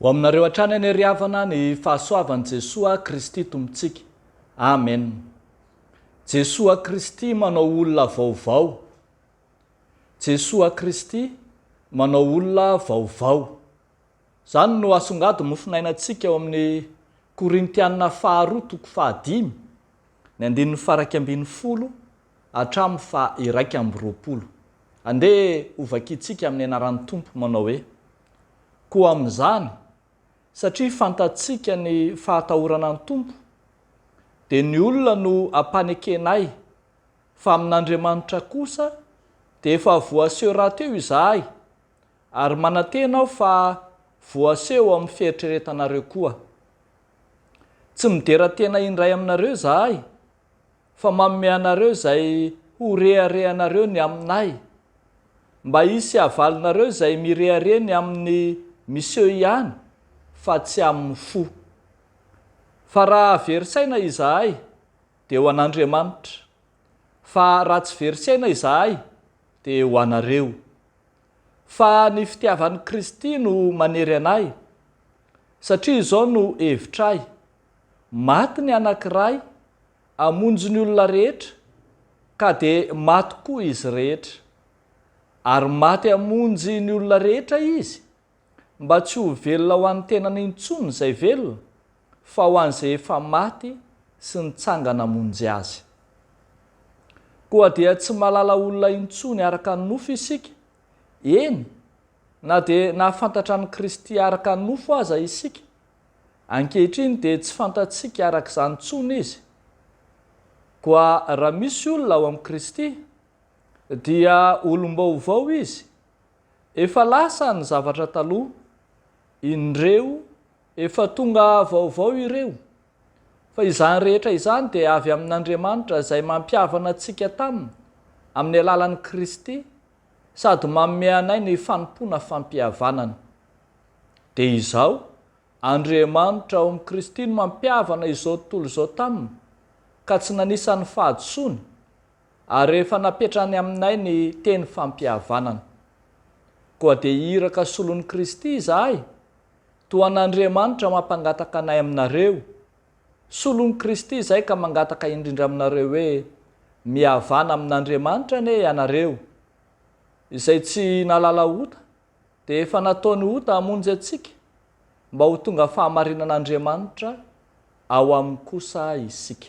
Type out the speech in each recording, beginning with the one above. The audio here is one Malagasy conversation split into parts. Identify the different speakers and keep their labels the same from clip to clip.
Speaker 1: ho aminareo hatrany any riavana ny fahasoavan'i Jesosy Kristy tompontsika. Amen. Jesosy Kristy manao olona vaovao. Jesosy Kristy manao olona vaovao. Zany no asongado mofinainantsika eo amin'ny Korintianina 2:5, ny 9:140 hatramin'ny 1:20. Andeha hovakitsika amin'ny anaran'ny Tompo manao hoe: koa amin'izany, satria fantatsika ny fahatahorana ny Tompo, dia ny olona no ampanekenay, fa amin'Andriamanitra kosa dia efa voaseho rahateo izahay, ary manantena aho fa voaseho amin'ny fieritreretanareo koa. Tsy midera-tena indray aminareo izahay, fa manome anareo izay ho reharehanareo ny aminay, mba hisy havalinareo izay mirehare ny amin'ny miseho ihany, fa tsy amin'ny fo. Fa raha verisaina izahay, dia ho an'Andriamanitra, fa raha tsy verisaina izahay, dia ho anareo. Fa ny fitiavan'i Kristy no manery anay, satria izao no hevitray: maty ny anankiray hamonjy ny olona rehetra, ka dia maty koa izy rehetra. Ary maty hamonjy ny olona rehetra izy, mba tsy ho velona ho an'ny tenany intsony izay velona, fa ho an'izay efa maty sy nitsangana hamonjy azy. Koa dia tsy malala olona intsony araka ny nofo isika. Eny, na dia nahafantatra an'i Kristy araka ny nofo aza isika, ankehitriny dia tsy fantatsika araka izany intsony izy. Koa raha misy olona ao amin'i Kristy, dia olom-baovao izy. Efa lasa ny zavatra taloha, indreo efa tonga vaovao ireo. Fa izany rehetra izany dia avy amin'Andriamanitra izay mampihavana antsika taminy amin'ny alalan'i Kristy, sady manome anay ny fanompona fampihavanana. Dia izao, Andriamanitra ao amin'i Kristy no mampihavana izao tontolo izao taminy, ka tsy nanisany fahadisoana, ary efa napetrany aminay ny teny fampihavanana. Koa dia iraka solon'i Kristy izahay, toa an'Andriamanitra mampangataka anay aminareo. Solon'i Kristy izay ka mangataka indrindra aminareo hoe mihavana amin'Andriamanitra anie ianareo, izay tsy nalala ota, dia efa nataony ota hamonjy antsika, mba ho tonga fahamarinan'Andriamanitra ao aminy kosa isika.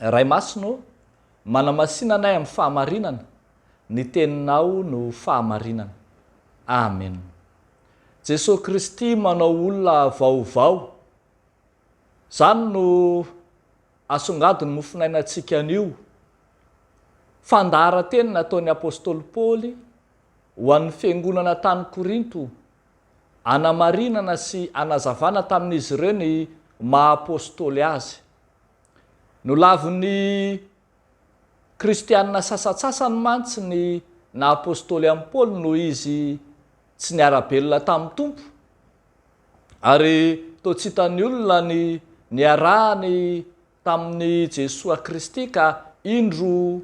Speaker 1: Ray masino, manamasina anay amin'ny fahamarinana, ny teninao no fahamarinana. Amen. Jesosy Kristy manao olona vaovao. Zany no asongadiny mofinainantsika an'io. Fandaharan-teny nataon'ny apôstôly Paoly ho an'ny fiangonana tany Korinto, hanamarinana sy hanazavana tamin'izy ireo ny maha-apôstôly azy. No lavon'ny kristianina sasatsasany mantsy ny na-apôstôly amin'ny Paoly no izy tsy niara-belona tamin'ny Tompo, ary toa tsy hitan'ny olona ny niarahany tamin'ny Jesosy Kristy ka indro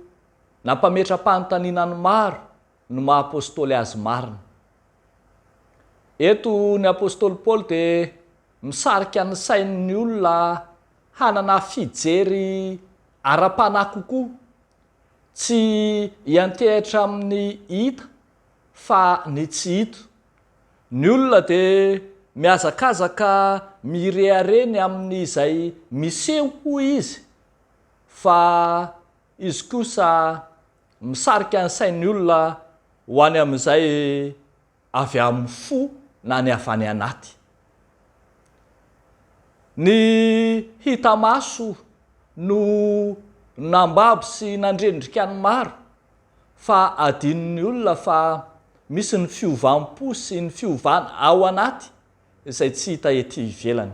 Speaker 1: nampametra-panontanianany maro no maha-apôstôly azy marina. Eto ny apôstôly Paoly dia misarika ny sain'ny olona hanana fijery ara-panahy kokoa, tsy hiantehitra amin'ny hita fa ny tsy hita. Ny olona dia mihazakazaka mirehare ny amin'ny izay miseho koa izy, fa izy kosa misarika ny sain'ny olona ho any amin'izay avy amin'ny fo na ny avy any anaty. Ny hita maso no nambabo sy nandrendrika ny maro, fa adin'ny olona fa misy ny fiovampo sy ny fiovana ao anaty izay tsy hita ety ivelany.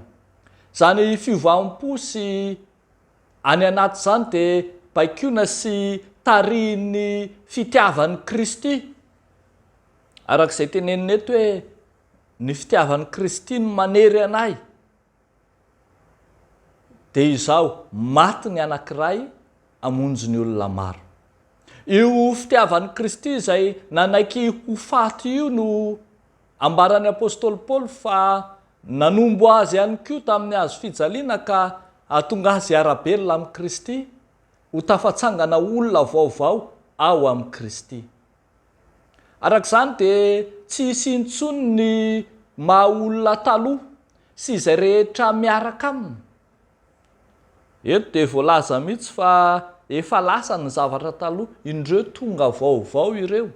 Speaker 1: Zany fiovampo sy any anaty zany dia baikona sy tarihin'ny fitiavan'i Kristy. Arak'izay tenenina eto hoe ny fitiavan'i Kristy no manery anay. Dia izao, maty ny anankiray hamonjy ny olona maro. Io fitiavan'i Kristy izay nanaiky ho faty io no ambaran'ny apôstôly Paoly fa nanombo azy ihany koa tamin'ny azo fijaliana ka atonga azy arabelona amin'i Kristy ho tafatsangana olona vaovao ao amin'i Kristy. Arak'izany dia tsy hisy intsony ny maha olona taloha sy izay rehetra miaraka aminy. Eto dia voalaza mihitsy fa efa lasa ny zavatra taloha, indreo tonga vaovao ireo.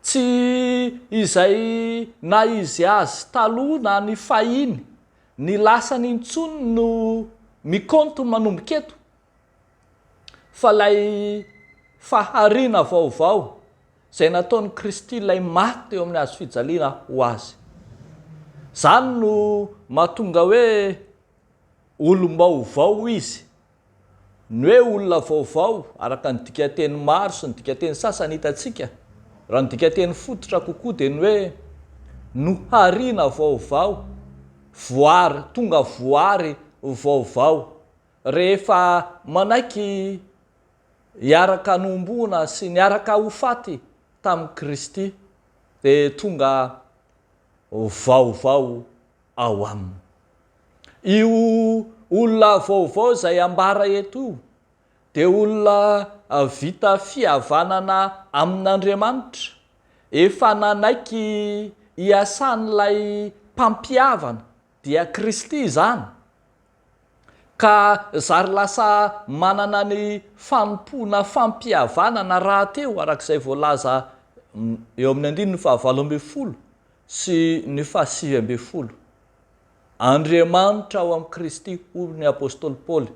Speaker 1: Tsy izay na izy azy taloha na ny fahiny, ny lasany intsony no mikonto manomboka eto, fa lay fahariana vaovao izay nataon'i Kristy ilay maty teo amin'ny hazo fijaliana ho azy. Izany no mahatonga hoe olom-baovao izy, ny hoe olona vaovao araka ny dikateny maro sy ny dikateny sasany hitantsika. Raha ny dikateny fototra kokoa dia ny hoe nohariana vaovao, voary, tonga voary vaovao. Rehefa manaiky hiaraka nombona sy niaraka ho faty tamin'i Kristy dia tonga vaovao ao aminy. Io olona vaovao izay ambara eto io dia olona vita fihavanana amin'Andriamanitra, efa nanaiky hiasan'ilay mpampihavana dia Kristy izany, ka zary lasa manana ny fanompoana fampihavanana rahateo arak'izay voalaza eo amin'ny 19 sy ny 20. Andriamanitra ao amin'i Kristy, hoy ny apôstôly Paoly,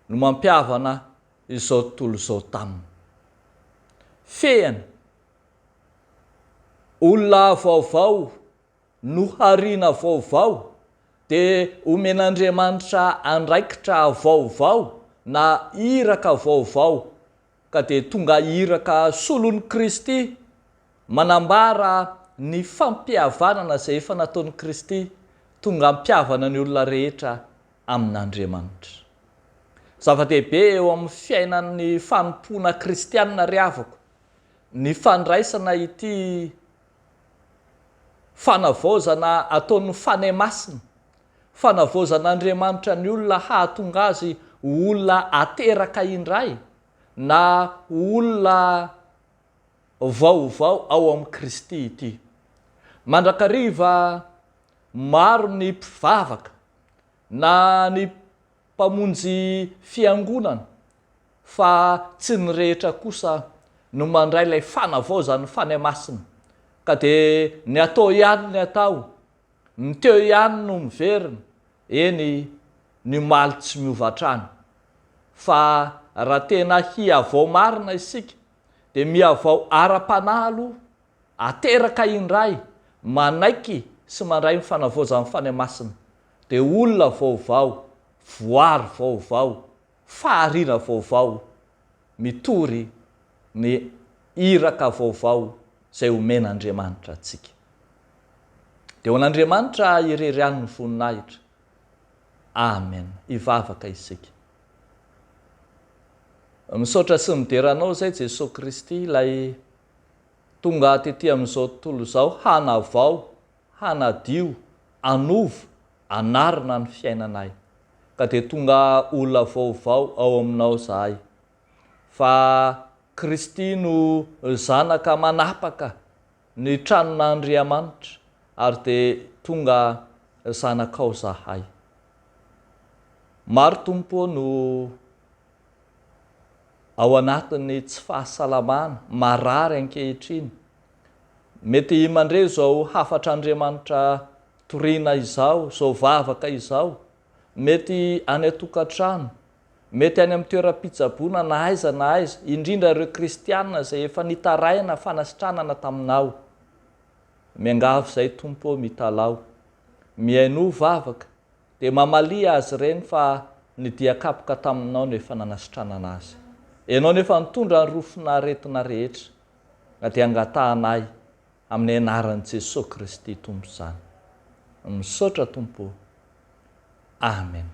Speaker 1: no mampihavana izao tontolo izao taminy. Fehany olona vaovao, nohariana vaovao, dia omen'Andriamanitra andraikitra vaovao na iraka vaovao, ka dia tonga iraka solon'i Kristy manambara ny fampihavanana izay efa nataon'i Kristy, tonga ampihavana ny olona rehetra amin'Andriamanitra. Zava-dehibe eo amin'ny fiainan'ny fanompoana kristianina riavako ny fandraisana ity fanavaozana ataon'ny fanahy masina, fanavaozan'Andriamanitra ny olona hahatonga azy olona ateraka indray na olona vaovao ao amin'i Kristy ity. Mandrakariva maro ny mpivavaka na ny mpamonjy fiangonana, fa tsy ny rehetra kosa no mandray ilay fanavaozan'ny fanahy masina, ka dia ny atao ihany ny atao, ny teo ihany no miverina, eny ny maly tsy miovatrany. Fa raha tena hiavao marina isika dia miavao ara-panalo, ateraka indray, manaiky sy mandray ny fanavaozan'ny fanahy masina, dia olona vaovao, voary vaovao, fahariana vaovao, mitory ny iraka vaovao izay omen'Andriamanitra antsika. Dia ho an'Andriamanitra irery any ny voninahitra. Amen. Ivavaka isika. Misaotra sy mideranao izay Jesosy Kristy ilay tonga tetỳ amin'izao tontolo izao hanavao, hanadio, anovo, anarina ny fiainanay, ka dia tonga olona vaovao ao aminao zahay. Fa Kristy no zanaka manapaka ny tranon'Andriamanitra, ary dia tonga zanakao zahay. Maro tompo no ao anatin'ny tsy fahasalamana marary ankehitriny. Mety mandre izao hafatra Andriamanitra toriana izao, izao vavaka izao, mety any atokantrano, mety any amin'ny toeram-pitsaboana na aiza na aiza, indrindra ireo kristianina izay efa nitaraina fanasitranana taminao. Miangavy izay tompo mitalao, mihaino vavaka, dia mamalia azy ireny fa nidiakapoka taminao no efa nanasitranana azy. Ianao nefa nitondra ny rofina aretina rehetra, ka dia angatahanay amin'ny anaran'i Jesosy Kristy tompo izany. Misaotra tompo. Amen.